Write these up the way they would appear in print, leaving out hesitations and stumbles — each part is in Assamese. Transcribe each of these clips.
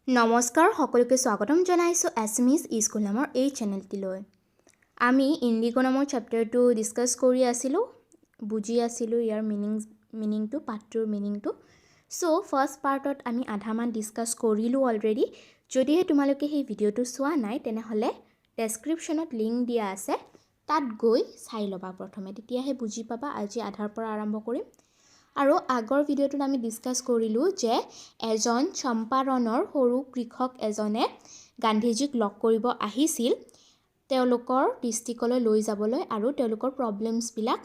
নমস্কাৰ সকলোকে স্বাগতম জনাইছোঁ Assamese স্কুল নামৰ এই চেনেলটিলৈ। আমি ইণ্ডিগো নামৰ চেপ্টাৰটো ডিছকাছ কৰি আছিলোঁ, বুজি আছিলোঁ ইয়াৰ মিনিংটো, পাঠটোৰ মিনিংটো। সো ফাৰ্ষ্ট পাৰ্টত আমি আধামান ডিছকাছ কৰিলোঁ অলৰেডি। যদিহে তোমালোকে সেই ভিডিঅ'টো চোৱা নাই তেনেহ'লে ডেছক্ৰিপশ্যনত লিংক দিয়া আছে, তাত গৈ চাই ল'বা প্ৰথমে, তেতিয়াহে বুজি পাবা। আজি আধাৰ পৰা আৰম্ভ কৰিম। আৰু আগৰ ভিডিঅ'টোত আমি ডিছকাছ কৰিলোঁ যে এজন চম্পাৰণৰ সৰু কৃষক এজনে গান্ধীজীক লগ কৰিব আহিছিল তেওঁলোকৰ ডিষ্ট্ৰিক্টলৈ লৈ যাবলৈ আৰু তেওঁলোকৰ প্ৰব্লেমছবিলাক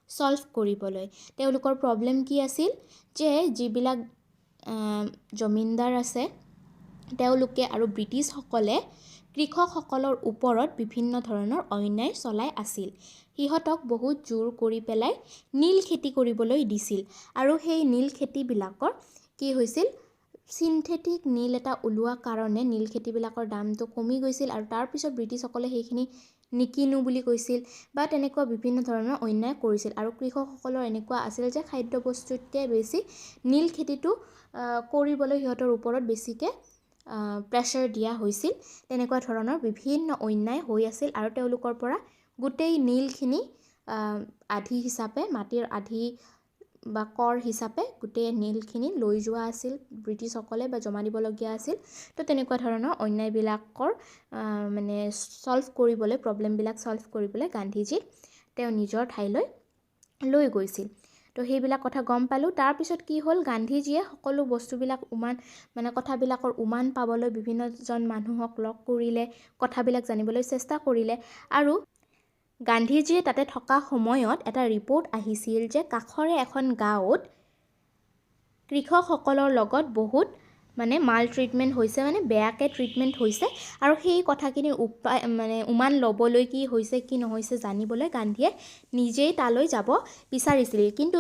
সলভ কৰিবলৈ। তেওঁলোকৰ প্ৰব্লেম কি আছিল যে যিবিলাক জমিনদাৰ আছে তেওঁলোকে আৰু ব্ৰিটিছসকলে কৃষকসকলৰ ওপৰত বিভিন্ন ধৰণৰ অন্যায় চলাই আছিল। সিহঁতক বহুত জোৰ কৰি পেলাই নীল খেতি কৰিবলৈ দিছিল আৰু সেই নীল খেতিবিলাকৰ কি হৈছিল, চিন্থেটিক নীল এটা ওলোৱা কাৰণে নীল খেতিবিলাকৰ দামটো কমি গৈছিল আৰু তাৰপিছত ব্ৰিটিছসকলে সেইখিনি নিকিনো বুলি কৈছিল বা তেনেকুৱা বিভিন্ন ধৰণৰ অন্যায় কৰিছিল। আৰু কৃষকসকলৰ এনেকুৱা আছিল যে খাদ্য বস্তুতকৈ বেছি নীল খেতিটো কৰিবলৈ সিহঁতৰ ওপৰত বেছিকৈ প্ৰেছাৰ দিয়া হৈছিল। তেনেকুৱা ধৰণৰ বিভিন্ন অন্যায় হৈ আছিল আৰু তেওঁলোকৰ পৰা গোটেই নীলখিনি আধি হিচাপে, মাটিৰ আধি বা কৰ হিচাপে গোটেই নীলখিনি লৈ যোৱা আছিল ব্ৰিটিছসকলে বা জমা দিবলগীয়া আছিল। তো তেনেকুৱা ধৰণৰ অন্যায়বিলাকৰ মানে সলভ কৰিবলৈ, প্ৰব্লেমবিলাক সলভ কৰিবলৈ গান্ধীজীক তেওঁ নিজৰ ঠাইলৈ লৈ গৈছিল। তো সেইবিলাক কথা গম পালোঁ। তাৰপিছত কি হ'ল, গান্ধীজীয়ে সকলো বস্তুবিলাক কথাবিলাকৰ উমান পাবলৈ বিভিন্নজন মানুহক লগ কৰিলে, কথাবিলাক জানিবলৈ চেষ্টা কৰিলে। আৰু গান্ধীজীয়ে তাতে থকা সময়ত এটা ৰিপৰ্ট আহিছিল যে কাষৰে এখন গাঁৱত কৃষকসকলৰ লগত বহুত মাল ট্ৰিটমেণ্ট হৈছে, বেয়াকৈ ট্ৰিটমেণ্ট হৈছে। আৰু সেই কথাখিনিৰ উমান ল'বলৈ, কি হৈছে কি নহৈছে জানিবলৈ গান্ধীয়ে নিজেই তালৈ যাব বিচাৰিছিল। কিন্তু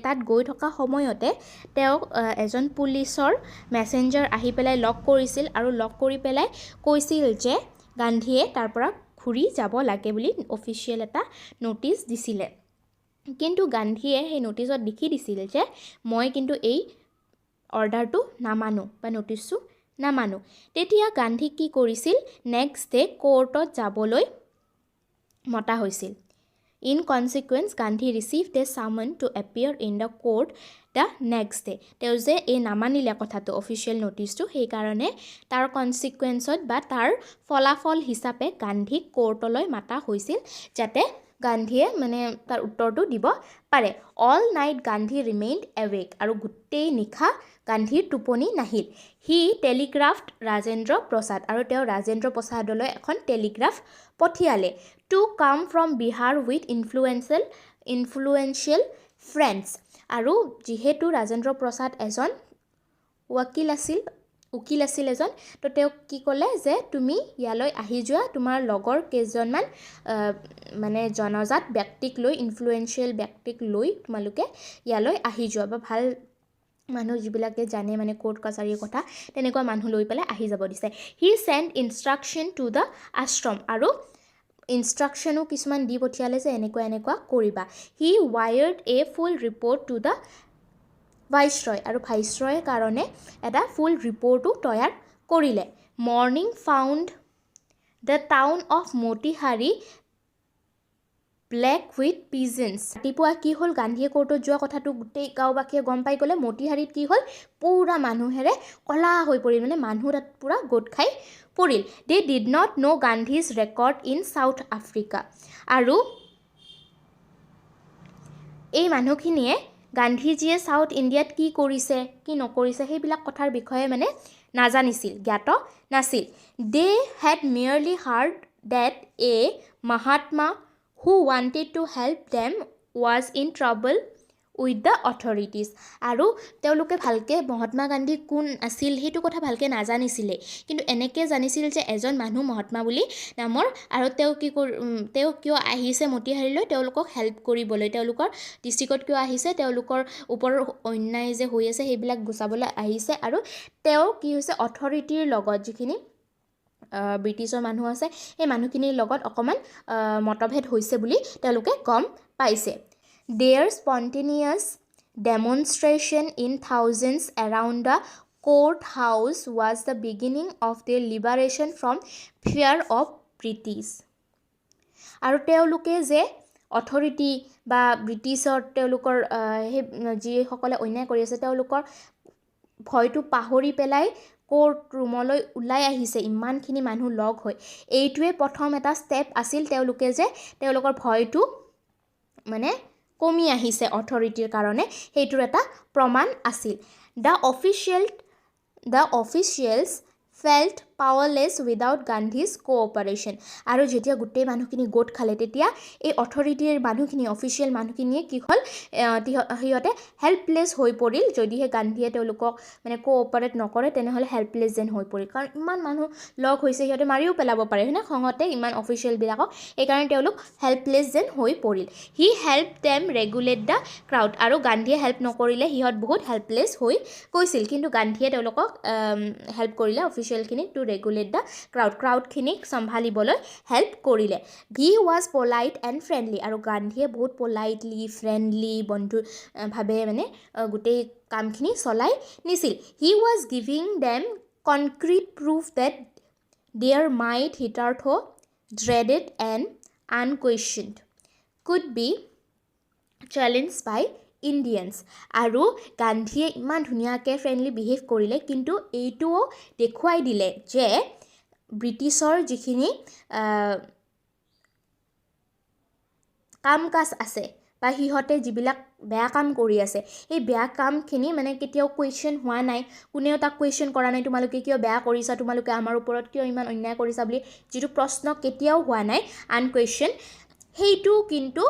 তাত গৈ থকা সময়তে তেওঁক এজন পুলিচৰ মেছেঞ্জাৰ আহি পেলাই লগ কৰিছিল আৰু লগ কৰি পেলাই কৈছিল যে গান্ধীয়ে তাৰ পৰা ঘূৰি যাব লাগে বুলি অফিচিয়েল এটা ন'টিচ দিছিলে। কিন্তু গান্ধীয়ে সেই ন'টিচত লিখি দিছিল যে মই কিন্তু এই অৰ্ডাৰটো নামানো বা ন'টিচটো নামানো। তেতিয়া গান্ধীক কি কৰিছিল, নেক্সট ডে কোৰ্টত যাবলৈ মতা হৈছিল। In consequence Gandhi received a summon to appear in the court the next day. তেওঁ যে এই নামানিলে কথাটো, অফিচিয়েল ন'টিচটো, সেইকাৰণে তাৰ কনচিকুৱেঞ্চত বা তাৰ ফলাফল হিচাপে গান্ধীক কোৰ্টলৈ মাতা হৈছিল যাতে গান্ধীয়ে তাৰ উত্তৰটো দিব পাৰে। All night Gandhi remained awake. আৰু গোটেই নিশা গান্ধীৰ টোপনি নাহিল। হি টেলিগ্ৰাফড ৰাজেন্দ্ৰ প্ৰসাদ। আৰু তেওঁ ৰাজেন্দ্ৰ প্ৰসাদলৈ এখন টেলিগ্ৰাফ পঠিয়ালে। To come from Bihar with influential friends. আৰু যিহেতু ৰাজেন্দ্ৰ প্ৰসাদ এজন উকিল আছিল এজন, তো তেওঁক কি ক'লে যে তুমি ইয়ালৈ আহি যোৱা, তোমাৰ লগৰ কেইজনমান জনজাত ব্যক্তিক লৈ, ইনফ্লুৱেঞ্চিয়েল ব্যক্তিক লৈ তোমালোকে ইয়ালৈ আহি যোৱা, বা ভাল মানুহ যিবিলাকে জানে কোৰ্ট কাছাৰীৰ কথা, তেনেকুৱা মানুহ লৈ পেলাই আহি যাব দিছে। He send instruction to the ashram. আৰু ইনষ্ট্ৰাকশ্যনো কিছুমান দি পঠিয়ালে যে এনেকুৱা কৰিবা। He wired a full report to the viceroy. আৰু ভাইচৰয়ৰ কাৰণে এটা ফুল ৰিপৰ্টো তৈয়াৰ কৰিলে। Morning found the town of Motihari black with peasants. ৰাতিপুৱা কি হ'ল, গান্ধীয়ে কোৰ্টত যোৱা কথাটো গোটেই গাঁওবাসীয়ে গম পাই গ'লে। মতিহাৰীত কি হ'ল, পূৰা মানুহেৰে কলা হৈ পৰিল, মানুহ তাত পূৰা গোট খাই পৰিল। They did not no' Gandhi's record in south Africa. আৰু এই মানুহখিনিয়ে গান্ধীজীয়ে ছাউথ ইণ্ডিয়াত কি কৰিছে কি নকৰিছে সেইবিলাক কথাৰ বিষয়ে নাজানিছিল, জ্ঞাত নাছিল। They had merely heard that a Mahatma who wanted to help them was in trouble with the authorities. আৰু তেওঁলোকে ভালকৈ মহাত্মা গান্ধী কোন আছিল সেইটো কথা ভালকৈ নাজানিছিলে, কিন্তু এনেকৈ জানিছিল যে এজন মানুহ মহাত্মা বুলি নামৰ, আৰু তেওঁ কিয় আহিছে মতিহাৰীলৈ, তেওঁলোকক হেল্প কৰিবলৈ, তেওঁলোকৰ ডিষ্ট্ৰিক্টত কিয় আহিছে, তেওঁলোকৰ ওপৰত অন্যায় যে হৈ আছে সেইবিলাক গুচাবলৈ আহিছে। আৰু তেওঁ কি হৈছে, অথৰিটিৰ লগত যিখিনি ব্ৰিটিছৰ মানুহ আছে সেই মানুহখিনিৰ লগত অকণমান মতভেদ হৈছে বুলি তেওঁলোকে গম পাইছে। Their spontaneous demonstration in thousands around the courthouse was the beginning of their liberation from fear of British. আৰু তেওঁলোকে যে অথৰিটি বা ব্ৰিটিছৰ তেওঁলোকৰ যিসকলে অন্যায় কৰি আছে তেওঁলোকৰ ভয়টো পাহৰি পেলাই কোৰ্ট ৰুমলৈ ওলাই আহিছে ইমানখিনি মানুহ লগ হৈ এইটোৱে প্ৰথম এটা ষ্টেপ আছিল তেওঁলোকে যে তেওঁলোকৰ ভয়টো মানে কমি আহিছে অথৰিটিৰ কাৰণে সেইটোৰ এটা প্ৰমাণ আছিল The officials felt powerless without Gandhi's cooperation. আৰু যেতিয়া গোটেই মানুহখিনি গোট খালে তেতিয়া এই অথৰিটিৰ মানুহখিনি অফিচিয়েল মানুহখিনিয়ে কি হ'ল সিহঁতে হেল্পলেছ হৈ পৰিল যদিহে গান্ধীয়ে তেওঁলোকক মানে কোঅপাৰেট নকৰে তেনেহ'লে হেল্পলেছ যেন হৈ পৰিল কাৰণ ইমান মানুহ লগ হৈছে সিহঁতে মাৰিও পেলাব পাৰে হয়নে খঙতে ইমান অফিচিয়েলবিলাকক সেইকাৰণে তেওঁলোক হেল্পলেছ যেন হৈ পৰিল he help them regulate the crowd আৰু গান্ধীয়ে হেল্প নকৰিলে সিহঁত বহুত হেল্পলেছ হৈ গৈছিল কিন্তু গান্ধীয়ে তেওঁলোকক হেল্প কৰিলে অফিচিয়েলখিনিক টু ৰেগুলেট দ্য ক্ৰাউডখিনিক চম্ভালিবলৈ হেল্প কৰিলে he was polite and friendly আৰু গান্ধীয়ে বহুত পলাইটলি ফ্ৰেণ্ডলি বন্ধুভাৱে মানে গোটেই কামখিনি চলাই নিছিল he was giving them concrete proof that their might hitherto dreaded and unquestioned could be challenged by Indians আৰু গান্ধীয়ে ইমান ধুনীয়াকৈ ফ্ৰেণ্ডলি বিহেভ কৰিলে কিন্তু এইটোও দেখুৱাই দিলে যে ব্ৰিটিছৰ যিখিনি কাম কাজ আছে বা সিহঁতে যিবিলাক বেয়া কাম কৰি আছে এই বেয়া কামখিনি মানে কেতিয়াও কুৱেশ্যন হোৱা নাই কোনেও তাক কুৱেশ্যন কৰা নাই তোমালোকে কিয় বেয়া কৰিছা তোমালোকে আমাৰ ওপৰত কিয় ইমান অন্যায় কৰিছা বুলি যিটো প্ৰশ্ন কেতিয়াও হোৱা নাই আনকুৱেশ্যন সেইটো কিন্তু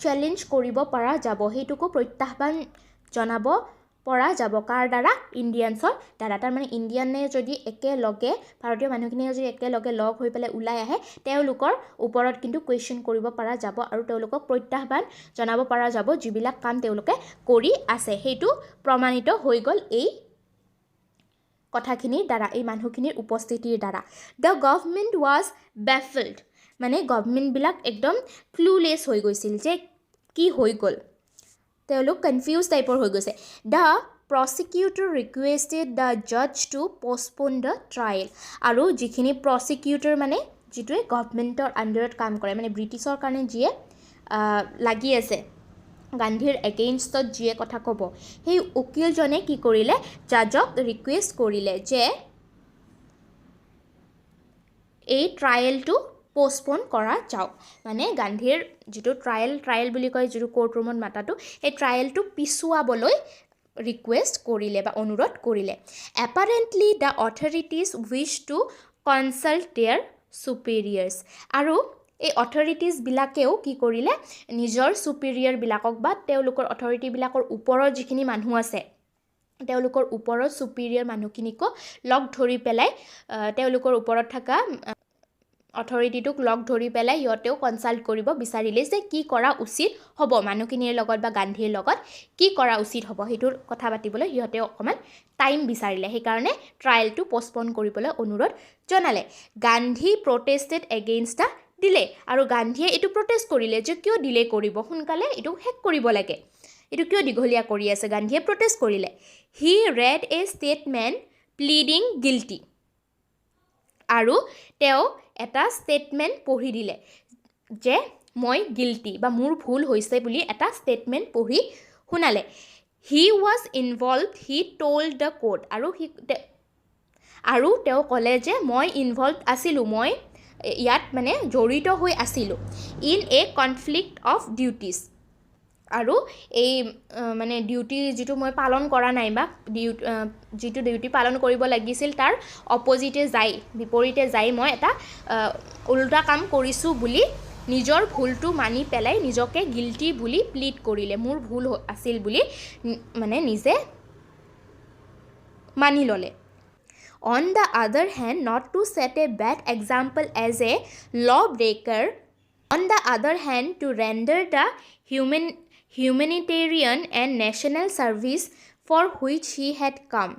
চেলেঞ্জ কৰিব পৰা যাব সেইটোকো প্ৰত্যাহ্বান জনাব পৰা যাব কাৰ দ্বাৰা ইণ্ডিয়ানছৰ দ্বাৰা তাৰমানে ইণ্ডিয়ানে যদি একেলগে ভাৰতীয় মানুহখিনিয়ে যদি একেলগে লগ হৈ পেলাই ওলাই আহে তেওঁলোকৰ ওপৰত কিন্তু কুৱেশ্যন কৰিব পৰা যাব আৰু তেওঁলোকক প্ৰত্যাহ্বান জনাব পৰা যাব যিবিলাক কাম তেওঁলোকে কৰি আছে সেইটো প্ৰমাণিত হৈ গ'ল এই কথাখিনিৰ দ্বাৰা এই মানুহখিনিৰ উপস্থিতিৰ দ্বাৰা দ্য গভৰ্ণমেণ্ট ৱাজ বেফিল্ড মানে গভৰ্ণমেণ্টবিলাক একদম ক্লুলেছ হৈ গৈছিল যে কি হৈ গ'ল তেওঁলোক কনফিউজ টাইপৰ হৈ গৈছে দ্য প্ৰচিকিউটৰ ৰিকুৱেষ্টেড দ্য জাজ টু পষ্টপ'ন দ্য ট্ৰায়েল আৰু যিখিনি প্ৰচিকিউটৰ মানে যিটোৱে গভৰ্ণমেণ্টৰ আণ্ডাৰত কাম কৰে মানে ব্ৰিটিছৰ কাৰণে যিয়ে লাগি আছে গান্ধীৰ এগেইনষ্টত যিয়ে কথা ক'ব সেই উকিলজনে কি কৰিলে জাজক ৰিকুৱেষ্ট কৰিলে যে এই ট্ৰায়েলটো পোষ্টপ'ন কৰা যাওক মানে গান্ধীৰ যিটো ট্ৰায়েল বুলি কয় যিটো কোৰ্ট ৰুমত মাতাটো এই ট্ৰায়েলটো পিছুৱাবলৈ ৰিকুৱেষ্ট কৰিলে বা অনুৰোধ কৰিলে apparently the authorities wish to consult their superiors আৰু এই অথৰিটিজবিলাকেও কি কৰিলে নিজৰ ছুপিৰিয়াৰবিলাকক বা তেওঁলোকৰ অথৰিটিবিলাকৰ ওপৰত যিখিনি মানুহ আছে তেওঁলোকৰ ওপৰত ছুপিৰিয়াৰ মানুহখিনিকো লগ ধৰি পেলাই তেওঁলোকৰ ওপৰত থকা অথৰিটিটোক লগ ধৰি পেলাই সিহঁতেও কনচাল্ট কৰিব বিচাৰিলে যে কি কৰা উচিত হ'ব মানুহখিনিৰ লগত বা গান্ধীৰ লগত কি কৰা উচিত হ'ব সেইটোৰ কথা পাতিবলৈ সিহঁতেও অকণমান টাইম বিচাৰিলে সেইকাৰণে ট্ৰায়েলটো পষ্টপ'ন কৰিবলৈ অনুৰোধ জনালে গান্ধী প্ৰটেষ্টেড এগেইনষ্ট দ্য ডিলে আৰু গান্ধীয়ে এইটো প্ৰটেষ্ট কৰিলে যে কিয় ডিলে কৰিব সোনকালে এইটো শেষ কৰিব লাগে এইটো কিয় দীঘলীয়া কৰি আছে গান্ধীয়ে প্ৰটেষ্ট কৰিলে হি ৰেড এ ষ্টেটমেণ্ট প্লিডিং গিল্টি আৰু তেওঁ এটা ষ্টেটমেণ্ট পঢ়ি দিলে যে মই গিল্টি বা মোৰ ভুল হৈছে বুলি এটা ষ্টেটমেণ্ট পঢ়ি শুনালে he was involved he told the court আৰু তেওঁ ক'লে যে মই ইনভলভ আছিলোঁ মই ইয়াত মানে জড়িত হৈ আছিলোঁ in a conflict of duties আৰু এই মানে ডিউটি যিটো মই পালন কৰা নাই বা যিটো ডিউটি পালন কৰিব লাগিছিল তাৰ বিপৰীতে যাই মই এটা উল্টা কাম কৰিছোঁ বুলি নিজৰ ভুলটো মানি পেলাই নিজকে গিল্টি বুলি প্লিড কৰিলে মোৰ ভুল আছিল বুলি মানে নিজে মানি ল'লে On the other hand, not to set a bad example as a lawbreaker, on the other hand, to render the humanitarian and national service for which he had come.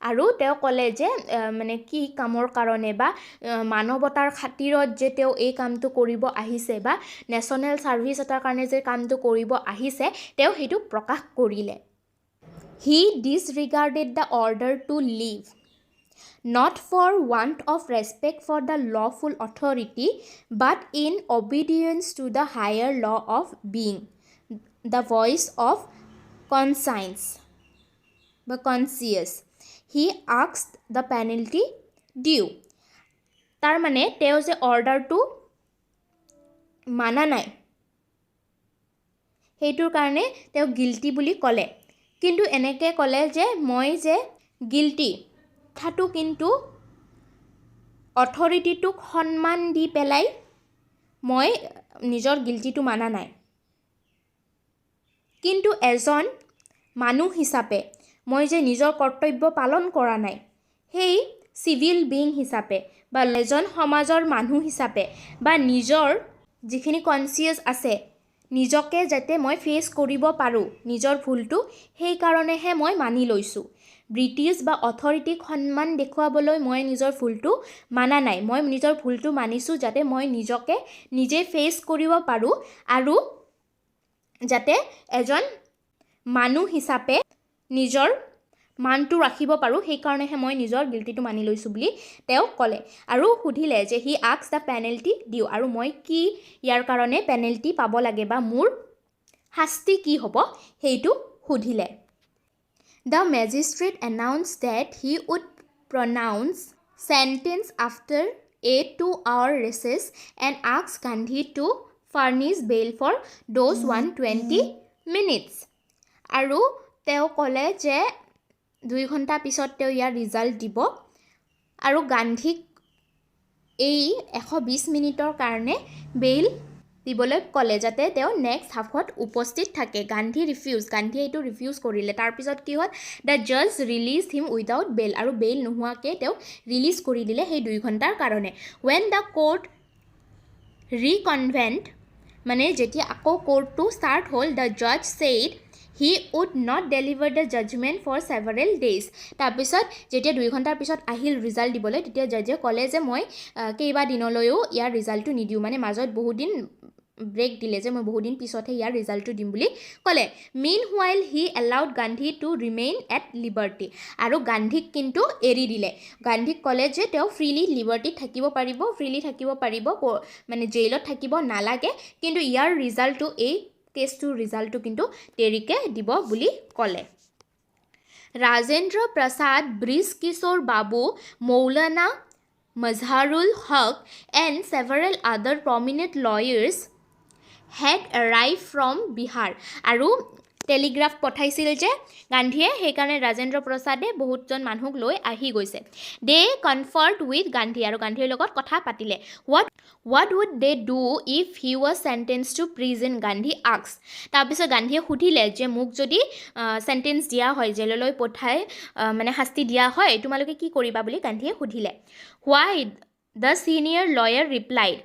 আৰু তেওঁ ক'লে যে মানে কি কামৰ কাৰণে বা মানৱতাৰ খাতিৰত যে তেওঁ এই কামটো কৰিব আহিছে বা নেশ্যনেল ছাৰ্ভিচ এটাৰ কাৰণে যে কামটো কৰিব আহিছে তেওঁ সেইটো প্ৰকাশ কৰিলে He disregarded the order to leave, not for want of respect for the lawful authority, but in obedience to the higher law of being, the voice of conscience. He asked the penalty due. তাৰ মানে তেওঁ যে অৰ্ডাৰটো মানা নাই সেইটোৰ কাৰণে তেওঁ গিল্টি বুলি ক'লে কিন্তু এনেকৈ ক'লে যে মই যে গিল্টি কথাটো কিন্তু অথৰিটিটোক সন্মান দি পেলাই মই নিজৰ গিল্টিটো মানা নাই কিন্তু এজন মানুহ হিচাপে মই যে নিজৰ কৰ্তব্য পালন কৰা নাই সেই সিভিল বিং হিচাপে বা এজন সমাজৰ মানুহ হিচাপে বা নিজৰ যিখিনি কনসিয়াস আছে নিজকে যাতে মই ফেস কৰিব পাৰো নিজৰ ভুলটো সেই কাৰণেহে মই মানি লৈছো ব্ৰিটিছ বা অথৰিটিক সন্মান দেখুৱাবলৈ মই নিজৰ ভুলটো মানা নাই মই নিজৰ ভুলটো মানিছো যাতে মই নিজকে নিজে ফেস কৰিব পাৰো আৰু যাতে এজন মানুহ হিচাপে নিজৰ মানটো ৰাখিব পাৰো সেই কাৰণেহে মই নিজৰ গিল্টিটো মানি লৈছো বুলি তেওঁ ক'লে আৰু সুধিলে যে হি আস্কড দা পেনাল্টি ডিউ আৰু মই কি ইয়াৰ কাৰণে পেনাল্টি পাব লাগে বা মোৰ শাস্তি কি হ'ব হেইটো সুধিলে The magistrate announced that he would pronounce sentence after a 2-hour recess and asked Gandhi to furnish bail for those 120 minutes. আৰু তেওঁ ক'লে যে 2 ঘণ্টা পিছত তেওঁ ইয়াৰ ৰিজাল্ট দিব আৰু গান্ধীক এই 120 মিনিটৰ কাৰণে বেইল দিবলৈ ক'লে যাতে তেওঁ নেক্সট হাফত উপস্থিত থাকে গান্ধী এইটো ৰিফিউজ কৰিলে তাৰ পিছত কি হ'ল দ্য জাজ ৰিলিজড হিম উইদাউট বেইল আৰু বেইল নোহোৱাকৈ তেওঁ ৰিলিজ কৰি দিলে সেই 2 ঘণ্টাৰ কাৰণে when the court reconvened মানে যেতিয়া আকৌ কোৰ্টটো ষ্টাৰ্ট হ'ল দ্য জাজ said he would not deliver the judgment for several days তাৰপিছত যেতিয়া 2 ঘণ্টাৰ পিছত আহিল ৰিজাল্ট দিবলৈ তেতিয়া জাজে ক'লে যে মই কেইবা দিনলৈও ইয়াৰ ৰিজাল্টটো নিদিও মানে মাজত বহুত দিন ব্ৰেক দিলে যে মই বহুত দিন পিছতহে ইয়াৰ ৰিজাল্টটো দিম বুলি ক'লে meanwhile he allowed Gandhi to remain at liberty আৰু গান্ধীক কিন্তু এৰি দিলে গান্ধীক ক'লে যে তেওঁ ফ্ৰীলি লিবাৰ্টিত থাকিব পাৰিব মানে জেইলত থাকিব নালাগে কিন্তু ইয়াৰ ৰিজাল্টটো এই কেছটোৰ ৰিজাল্টটো কিন্তু দেৰিকে দিব বুলি ক'লে Rajendra Prasad bridge Kishore Babu Maulana Mazharul Haque and several other prominent lawyers had arrived from Bihar আৰু টেলিগ্ৰাফ পঠাইছিল যে গান্ধীয়ে সেইকাৰণে ৰাজেন্দ্ৰ প্ৰসাদে বহুতজন মানুহক লৈ আহি গৈছে দে কনফাৰ্ড উইথ গান্ধী আৰু গান্ধীৰ লগত কথা পাতিলে what would they do if he was sentenced to prison Gandhi asked তাৰপিছত গান্ধীয়ে সুধিলে যে মোক যদি সেন্টেন্স দিয়া হয় জেললৈ পঠাই মানে শাস্তি দিয়া হয় তোমালোকে কি কৰিবা বুলি গান্ধীয়ে সুধিলে why the senior lawyer replied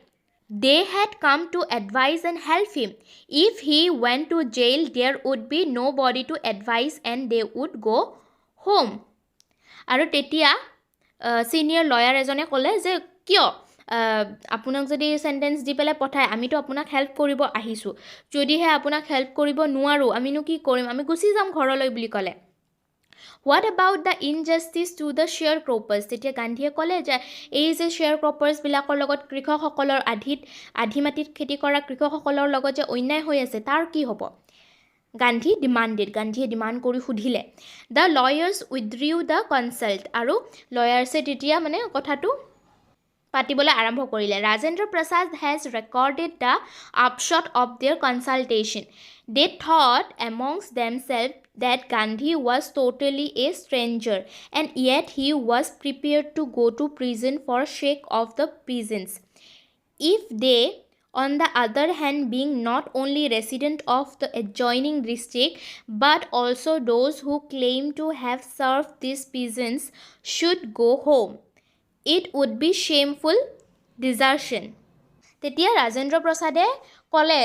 They had come to advise and help him. If he went to jail, there would be nobody to advise and they would go home. আৰু তেতিয়া senior lawyer এজনে ক'লে যে কিয় আপোনাক যদি সেন্টেন্স দি পেলাই পঠায় আমিতো আপোনাক হেল্প কৰিব আহিছো যদিহে আপোনাক হেল্প কৰিব নোৱাৰো আমিনো কি কৰিম আমি গুচি যাম ঘৰলৈ বুলি ক'লে What about the injustice to the sharecroppers? তেতিয়া গান্ধীয়ে ক'লে যে এই যে sharecroppers বিলাকৰ লগত কৃষকসকলৰ আধি মাটিত খেতি কৰা কৃষকসকলৰ লগত যে অন্যায় হৈ আছে তাৰ কি হ'ব গান্ধীয়ে ডিমান্ড কৰি সুধিলে The lawyers withdrew the consult আৰু lawyers তেতিয়া মানে কথাটো পাতিবলৈ আৰম্ভ কৰিলে Rajendra Prasad has recorded the upshot of their consultation. They thought amongst themselves that Gandhi was totally a stranger and yet he was prepared to go to prison for sake of the peasants. If they, on the other hand, being not only resident of the adjoining district but also those who claim to have served these peasants should go home. It would be shameful desertion. তেতিয়া ৰাজেন্দ্ৰ প্ৰসাদে ক'লে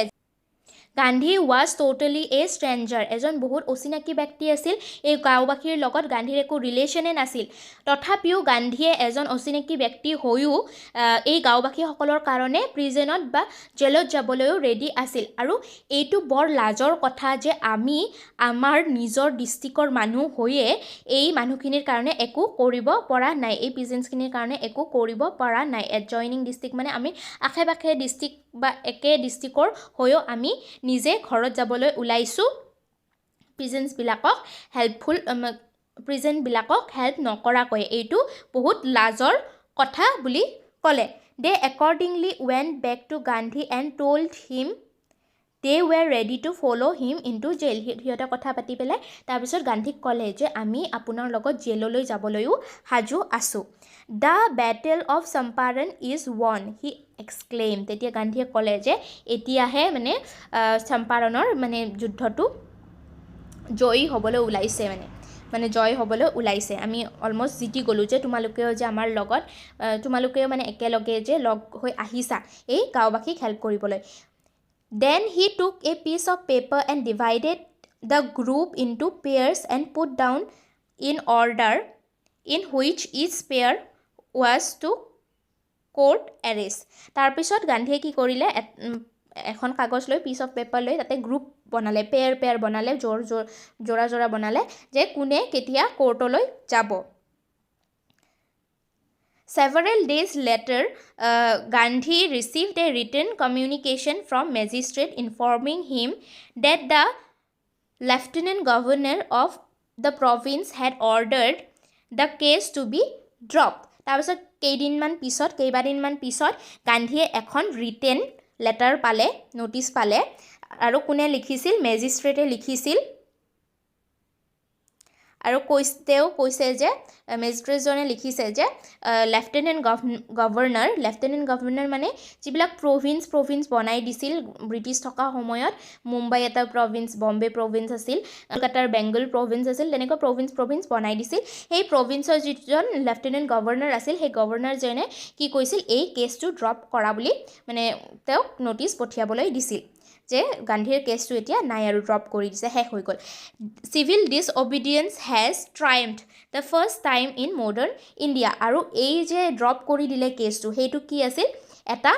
Gandhi was totally A stranger, এজন বহুত অচিনাকি ব্যক্তি আছিল, এই গাঁওবাসীৰ লগত গান্ধীৰ একো ৰিলেশ্যনে নাছিল। তথাপিও গান্ধীয়ে এজন অচিনাকি ব্যক্তি হৈও এই গাঁওবাসীসকলৰ কাৰণে প্ৰিজনত বা জেলত যাবলৈও ৰেডি আছিল। আৰু এইটো বৰ লাজৰ কথা যে আমি আমাৰ নিজৰ ডিষ্ট্ৰিক্টৰ মানুহ হৈয়ে এই মানুহখিনিৰ কাৰণে একো কৰিব পৰা নাই, এই পিজেণ্টছখিনিৰ কাৰণে একো কৰিব পৰা নাই। এডজইনিং ডিষ্ট্ৰিক্ট মানে আমি আশে পাশে ডিষ্ট্ৰিক্ট বা একে ডিষ্ট্ৰিক্টৰ হৈও আমি নিজে ঘৰত যাবলৈ ওলাইছোঁ, প্ৰিজেণ্টবিলাকক হেল্প নকৰাকৈ। এইটো বহুত লাজৰ কথা বুলি ক'লে। They accordingly went back to Gandhi and told him they were ready to follow' him into jail. সিহঁতে কথা পাতি পেলাই তাৰপিছত গান্ধীক ক'লে যে আমি আপোনাৰ লগত জেললৈ যাবলৈও সাজু আছোঁ। The battle of Champaran is won he exclaim. তেতিয়া গান্ধীয়ে ক'লে যে এতিয়াহে মানে চম্পাৰণৰ মানে যুদ্ধটো জয়ী হ'বলৈ ওলাইছে, মানে জয় হ'বলৈ ওলাইছে, আমি অলমষ্ট জিতি গ'লোঁ, যে তোমালোকেও যে আমাৰ লগত তোমালোকেও মানে একেলগে যে লগ হৈ আহিছা এই গাঁওবাসীক হেল্প কৰিবলৈ। Then he took a piece of paper and divided the group into pairs and put down in order in which each pair was to court arrest. তাৰপিছত গান্ধীয়ে কি কৰিলে, এখন কাগজ লৈ পিচ অফ পেপাৰ লৈ তাতে গ্ৰুপ বনালে, পেয়াৰ বনালে, জোৰা বনালে যে কোনে কেতিয়া কোৰ্টলৈ যাব। Several days later, Gandhi received a written communication from magistrate informing him that the lieutenant governor of the province had ordered the case to be dropped. তাৰপিছত কেইবাদিনমান পিছত গান্ধীয়ে এখন ৰিটেন লেটাৰ পালে, ন'টিছ পালে, আৰু কোনে লিখিছিল, মেজিষ্ট্ৰেটে লিখিছিল। আৰু তেওঁ কৈছে যে মেজিষ্ট্ৰেটজনে লিখিছে যে লেফটেনেণ্ট গভৰ্ণৰ মানে যিবিলাক প্ৰভিন্স বনাই দিছিল ব্ৰিটিছ থকা সময়ত, মুম্বাই এটা প্ৰভিন্স, বম্বে প্ৰভিন্স আছিল, কলকাতাৰ বেংগল প্ৰভিন্স আছিল, তেনেকুৱা প্ৰভিন্স বনাই দিছিল। সেই প্ৰভিন্সৰ যিজন লেফটেনেণ্ট গভৰ্ণৰ আছিল, সেই গভৰ্ণৰজনে কি কৈছিল, এই কেছটো ড্ৰপ কৰা বুলি মানে তেওঁক ন'টিছ পঠিয়াবলৈ দিছিল যে গান্ধীৰ কেছটো এতিয়া নাই আৰু ড্ৰপ কৰি দিছে, শেষ হৈ গ'ল। Civil disobedience has triumphed the first time in modern India. আৰু এই যে ড্ৰপ কৰি দিলে কেছটো, সেইটো কি আছিল, এটা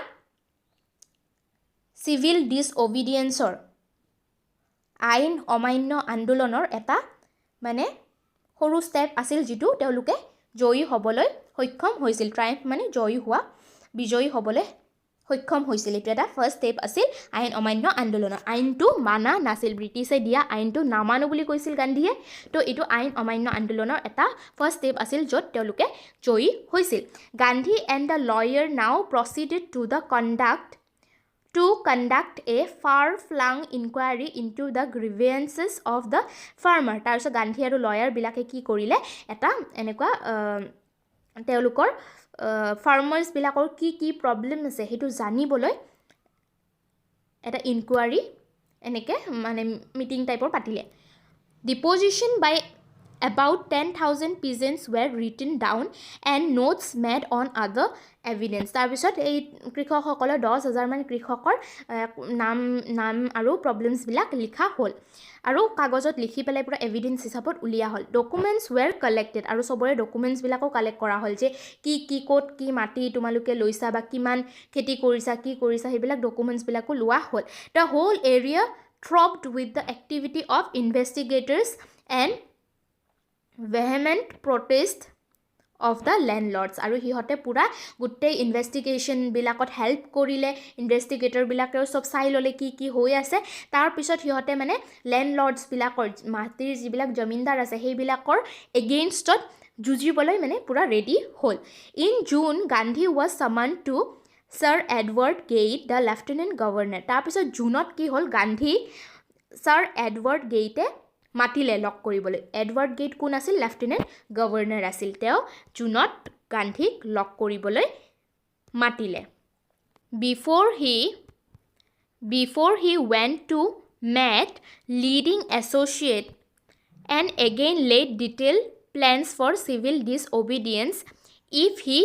চিভিল ডিছঅবিডিয়েঞ্চৰ আইন অমান্য আন্দোলনৰ এটা মানে সৰু ষ্টেপ আছিল, যিটো তেওঁলোকে জয়ী হ'বলৈ সক্ষম হৈছিল। ট্ৰাইম্ফ মানে বিজয়ী হ'বলৈ সক্ষম হৈছিল। এইটো এটা ফাৰ্ষ্ট ষ্টেপ আছিল আইন অমান্য আন্দোলনৰ। আইনটো মানা নাছিল, ব্ৰিটিছে দিয়া আইনটো নামানো বুলি কৈছিল গান্ধীয়ে। তো এইটো আইন অমান্য আন্দোলনৰ এটা ফাৰ্ষ্ট ষ্টেপ আছিল, য'ত তেওঁলোকে জয়ী হৈছিল। গান্ধী এণ্ড দ্য লয়াৰ নাও প্ৰচিডেড to conduct a far-flung inquiry into the grievances of the farmer. তাৰপিছত গান্ধী আৰু লয়াৰবিলাকে কি কৰিলে, এটা এনেকুৱা তেওঁলোকৰ ফাৰ্মাৰ্ছবিলাকৰ কি প্ৰব্লেম আছে সেইটো জানিবলৈ এটা ইনকুৱাৰী এনেকৈ মানে মিটিং টাইপৰ পাতিলে। ডিপ'জিশ্যন বাই about 10,000 peasants were written down and notes made on other evidence. তাৰপিছত এই কৃষকসকলৰ 10,000 মান কৃষকৰ নাম আৰু প্ৰব্লেমছবিলাক লিখা হ'ল আৰু কাগজত লিখি পেলাই পুৰা এভিডেন্স হিচাপত উলিয়া হ'ল। ডকুমেণ্টছ ৱেৰ কালেক্টেড, আৰু চবৰে ডকুমেণ্টছবিলাকো কালেক্ট কৰা হ'ল, যে ক'ত কি মাটি তোমালোকে লৈছা বা কিমান খেতি কৰিছা, কি কৰিছা, সেইবিলাক ডকুমেণ্টছবিলাকো লোৱা হ'ল। The whole area throbbed with the activity of investigators and vehement protest of the landlords. আৰু সিহঁতে পূৰা গোটেই ইনভেষ্টিগেশ্যনবিলাকত হেল্প কৰিলে, ইনভেষ্টিগেটৰবিলাকেও চব চাই ল'লে কি হৈ আছে। তাৰপিছত সিহঁতে মানে লেণ্ডলৰ্ডছবিলাকৰ মাটিৰ যিবিলাক জমিনদাৰ আছে সেইবিলাকৰ এগেইনষ্টত যুঁজিবলৈ মানে পূৰা ৰেডি হ'ল। In June Gandhi was summoned to sir Edward Gait the lieutenant governor. তাৰপিছত জুনত কি হ'ল, গান্ধী ছাৰ এডৱাৰ্ড গেইটে মাতিলে লগ কৰিবলৈ। এডৱাৰ্ড গেইট কোন আছিল, লেফটেনেণ্ট গভৰ্ণৰ আছিল। তেওঁ জুনত গান্ধীক লগ কৰিবলৈ মাতিলে। Before he went to meet leading associate and again laid detailed plans for civil disobedience if he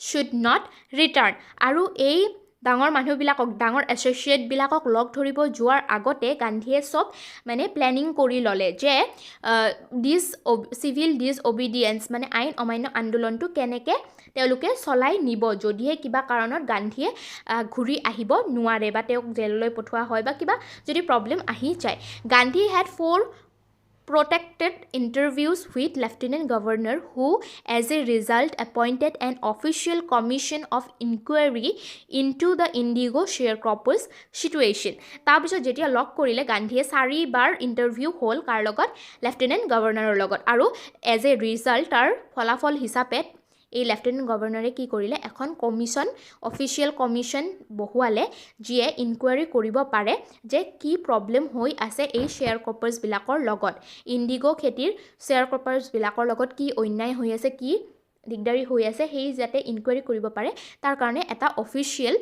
should not return. আৰু এই ডাঙৰ মানুহবিলাকক ডাঙৰ এছ'চিয়েটবিলাকক লগ ধৰিব যোৱাৰ আগতে গান্ধীয়ে চব মানে প্লেনিং কৰি ল'লে যে চিভিল ডিছঅবিডিয়েঞ্চ মানে আইন অমান্য আন্দোলনটো কেনেকৈ তেওঁলোকে চলাই নিব যদিহে কিবা কাৰণত গান্ধীয়ে ঘূৰি আহিব নোৱাৰে বা তেওঁক জেললৈ পঠোৱা হয় বা কিবা যদি প্ৰব্লেম আহি যায় Gandhi head 4 protected interviews with Lieutenant Governor who as a result appointed an official commission of inquiry into the Indigo sharecroppers situation. তাৰপিছত যেতিয়া লগ কৰিলে গান্ধীয়ে 4 বাৰ ইণ্টাৰভিউ হ'ল কাৰ লগত লেফটেনেণ্ট গভৰ্ণৰৰ লগত আৰু এজ এ ৰিজাল্ট তাৰ ফলাফল হিচাপে এই লেফটেনেণ্ট গভৰ্ণৰে কি কৰিলে এখন কমিশ্যন অফিচিয়েল কমিশ্যন বহুৱালে যিয়ে ইনকুৱাৰী কৰিব পাৰে যে কি প্ৰব্লেম হৈ আছে এই শ্বেয়াৰ ক্ৰপাৰ্ছবিলাকৰ লগত ইণ্ডিগো খেতিৰ শ্বেয়াৰ ক্ৰপাৰ্ছবিলাকৰ লগত কি অন্যায় হৈ আছে কি দিগদাৰী হৈ আছে সেই যাতে ইনকুৱাৰী কৰিব পাৰে তাৰ কাৰণে এটা official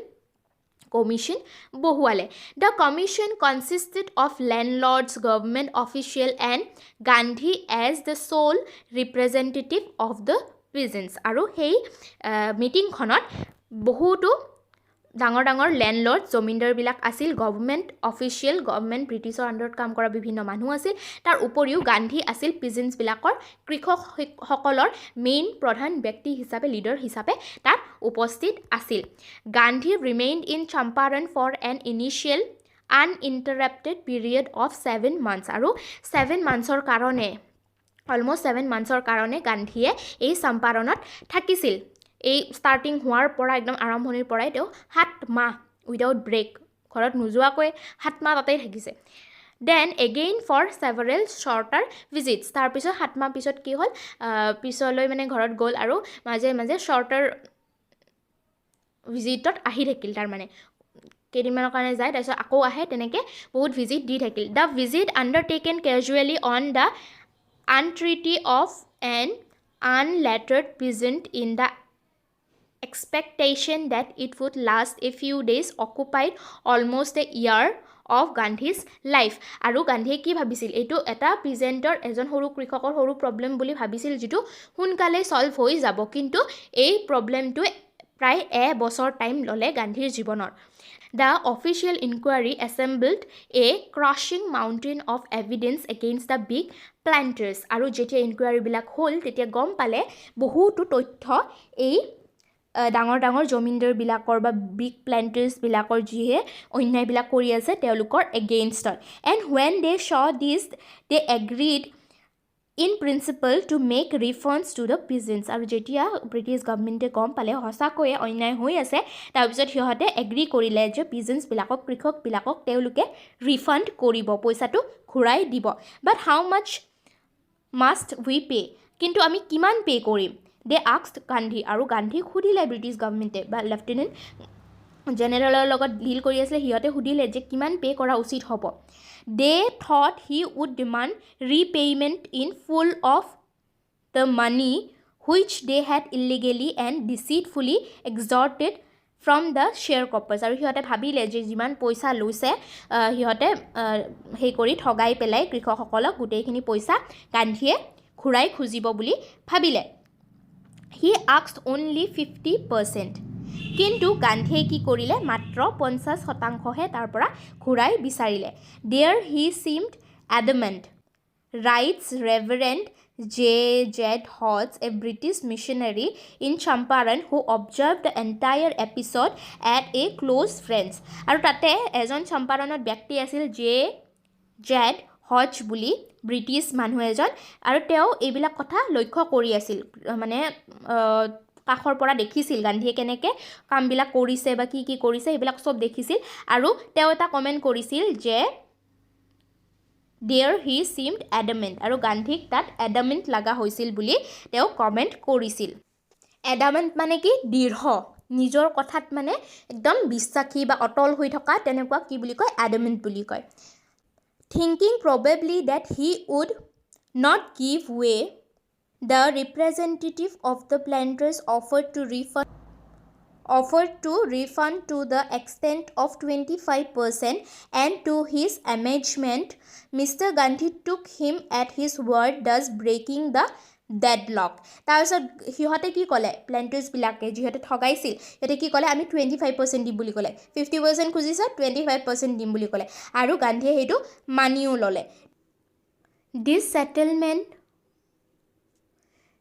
commission বহুৱালে the commission consisted of landlords government official and Gandhi as the sole representative of the peasants আৰু সেই মিটিংখনত বহুতো ডাঙৰ ডাঙৰ লেণ্ডলৰ্ড জমিনদাৰবিলাক আছিল গভৰ্ণমেণ্ট অফিচিয়েল গভৰ্ণমেণ্ট ব্ৰিটিছৰ আণ্ডাৰত কাম কৰা বিভিন্ন মানুহ আছিল তাৰ উপৰিও গান্ধী আছিল পিজেন্টছবিলাকৰ কৃষকসকলৰ মেইন প্ৰধান ব্যক্তি হিচাপে লিডাৰ হিচাপে তাত উপস্থিত আছিল Gandhi remained in Champaran for an initial uninterrupted period of 7 months আৰু 7 monthsৰ কাৰণে অলমষ্ট 7 monthsৰ কাৰণে গান্ধীয়ে এই চম্পাৰণত থাকিছিল এই ষ্টাৰ্টিং হোৱাৰ পৰা একদম আৰম্ভণিৰ পৰাই তেওঁ 7 মাহ উইদাউট ব্ৰেক ঘৰত নোযোৱাকৈ 7 মাহ তাতেই থাকিছে then again for several shorter visits তাৰপিছত 7 মাহ পিছত কি হ'ল পিছলৈ মানে ঘৰত গ'ল আৰু মাজে মাজে শ্বৰ্টাৰ ভিজিটত আহি থাকিল তাৰমানে কেইদিনমানৰ কাৰণে যায় তাৰপিছত আকৌ আহে তেনেকৈ বহুত ভিজিট দি থাকিল the visit undertaken casually on the entreaty of an unlettered peasant in the expectation that it would last a few days occupied almost a year of Gandhi's life আৰু গান্ধীয়ে কি ভাবিছিল এইটো এটা পিজেণ্টৰ এজন সৰু কৃষকৰ সৰু প্ৰব্লেম বুলি ভাবিছিল যিটো সোনকালে সলভ হৈ যাব কিন্তু এই প্ৰব্লেমটোৱে প্ৰায় এবছৰ টাইম ল'লে গান্ধীৰ জীৱনৰ The official inquiry assembled a crushing mountain of evidence against the big planters আৰু যেতিয়া ইনকুৱাৰীবিলাক হ'ল তেতিয়া গম পালে বহুতো তথ্য এই ডাঙৰ ডাঙৰ জমিনদাৰবিলাকৰ বা বিগ প্লেণ্টাৰ্ছবিলাকৰ যিহে অন্যায়বিলাক কৰি আছে তেওঁলোকৰ এগেইনষ্টত এণ্ড ৱেন দে শ দিছ দে এগ্ৰিড in principle to make refunds to the peasants আৰু যেতিয়া ব্ৰিটিছ গভৰ্ণমেণ্টে গম পালে সঁচাকৈয়ে অন্যায় হৈ আছে তাৰপিছত সিহঁতে এগ্ৰি কৰিলে যে পিজেন্টছবিলাকক কৃষকবিলাকক তেওঁলোকে ৰিফাণ্ড কৰিব পইচাটো ঘূৰাই দিব বাট how much must we pay কিন্তু আমি কিমান পে কৰিম দে আস্কড গান্ধী আৰু গান্ধীক সুধিলে ব্ৰিটিছ গভৰ্ণমেণ্টে বা লেফটেনেণ্ট জেনেৰেলৰ লগত ডিল কৰি আছিলে সিহঁতে সুধিলে যে কিমান পে কৰা উচিত হ'ব They thought he would demand repayment in full of the money which they had illegally and deceitfully extorted from the sharecroppers আৰু সিহঁতে ভাবিলে যে যিমান পইচা লৈছে সিহঁতে সেই কৰি ঠগাই পেলাই কৃষকসকলক গোটেইখিনি পইচা গান্ধীয়ে ঘূৰাই খুজিব বুলি ভাবিলে He asked only 50% কিন্তু গান্ধীয়ে কি কৰিলে মাত্ৰ 50%হে তাৰ পৰা ঘূৰাই বিচাৰিলে There he seemed adamant writes Reverend J.Z. Hodge a British missionary in Champaran who observed the entire episode at a close friends আৰু তাতে এজন চম্পাৰণত ব্যক্তি আছিল J.Z. Hodge বুলি ব্ৰিটিছ মানুহ এজন আৰু তেওঁ এইবিলাক কথা লক্ষ্য কৰি আছিল মানে কাখৰ পৰা দেখিছিল গান্ধীয়ে কেনেকৈ কামবিলাক কৰিছে বা কি কি কৰিছে এইবিলাক সব দেখিছিল আৰু তেওঁ এটা কমেণ্ট কৰিছিল যে There he seemed adamant আৰু গান্ধীক তাত adamant লগা হৈছিল বুলি তেওঁ কমেণ্ট কৰিছিল adamant মানে কি দৃঢ় নিজৰ কথাত মানে একদম বিশ্বাসী বা অটল হৈ থকা তেনেকুৱা কি বুলি কয় adamant বুলি কয় Thinking probably that he would not give way The representative of the planters offered to refund to the extent of 25% and to his amazement Mr. Gandhi took him at his word thus breaking the deadlock তাৰপিছত সিহঁতে কি ক'লে প্লেণ্টাৰ্ছবিলাকে যিহঁতে ঠগাইছিল সিহঁতে কি ক'লে আমি 25% দিম বুলি ক'লে 50% খুজিছে 25% দিম বুলি ক'লে আৰু গান্ধীয়ে সেইটো মানিও ল'লে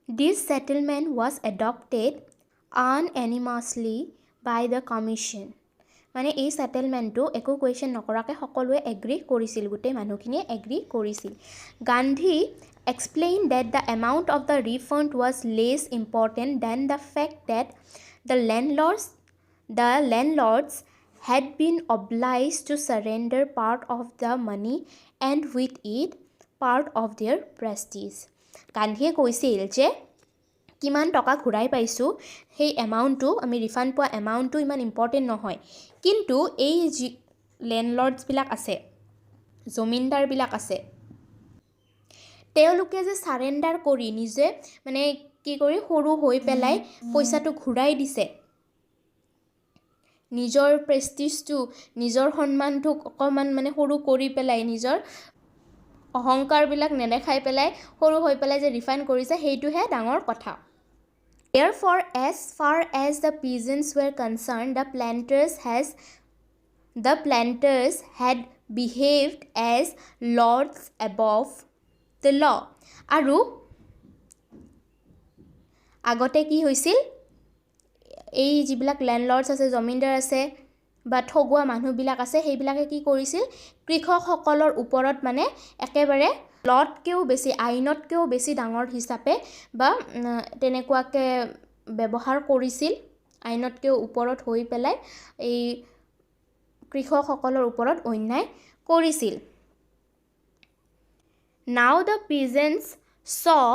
This settlement was adopted unanimously by the commission মানে এই সেটেলমেন্টটো একো কোৱেশ্চন নকৰাকৈ সকলোৱে এগ্ৰি কৰিছিল গোটেই মানুহখিনিয়ে এগ্ৰি কৰিছিল Gandhi explained that the amount of the refund was less important than the fact that the landlords had been obliged to surrender part of the money and with it part of their prestige গান্ধীয়ে কৈছিল যে কিমান টকা ঘূৰাই পাইছোঁ সেই এমাউণ্টটো আমি ৰিফাণ্ড পোৱা এমাউণ্টটো ইমান ইম্পৰ্টেণ্ট নহয় কিন্তু এই যি লেণ্ডলৰ্ডছবিলাক আছে জমিনদাৰবিলাক আছে তেওঁলোকে যে সাৰেণ্ডাৰ কৰি নিজে মানে কি কৰি সৰু হৈ পেলাই পইচাটো ঘূৰাই দিছে নিজৰ প্ৰেষ্টিজটো নিজৰ সন্মানটোক অকমান মানে সৰু কৰি পেলাই নিজৰ অহংকাৰবিলাক নেদেখাই পেলাই সৰু হৈ পেলাই যে ৰিফাইন কৰিছে সেইটোহে ডাঙৰ কথা Therefore, as far as the peasants were concerned, the planters had behaved as lords above the law. আৰু আগতে কি হৈছিল এই যিবিলাক লেণ্ডলৰ্ডছ আছে জমিনদাৰ আছে বা ঠগুৱা মানুহবিলাক আছে সেইবিলাকে কি কৰিছিল কৃষকসকলৰ ওপৰত মানে একেবাৰে লতকেও বেছি আইনতকেও বেছি ডাঙৰ হিচাপে বা তেনেকুৱাকে ব্যৱহাৰ কৰিছিল আইনতকেও ওপৰত হৈ পেলাই এই কৃষকসকলৰ ওপৰত অন্যায় কৰিছিল Now the peasants saw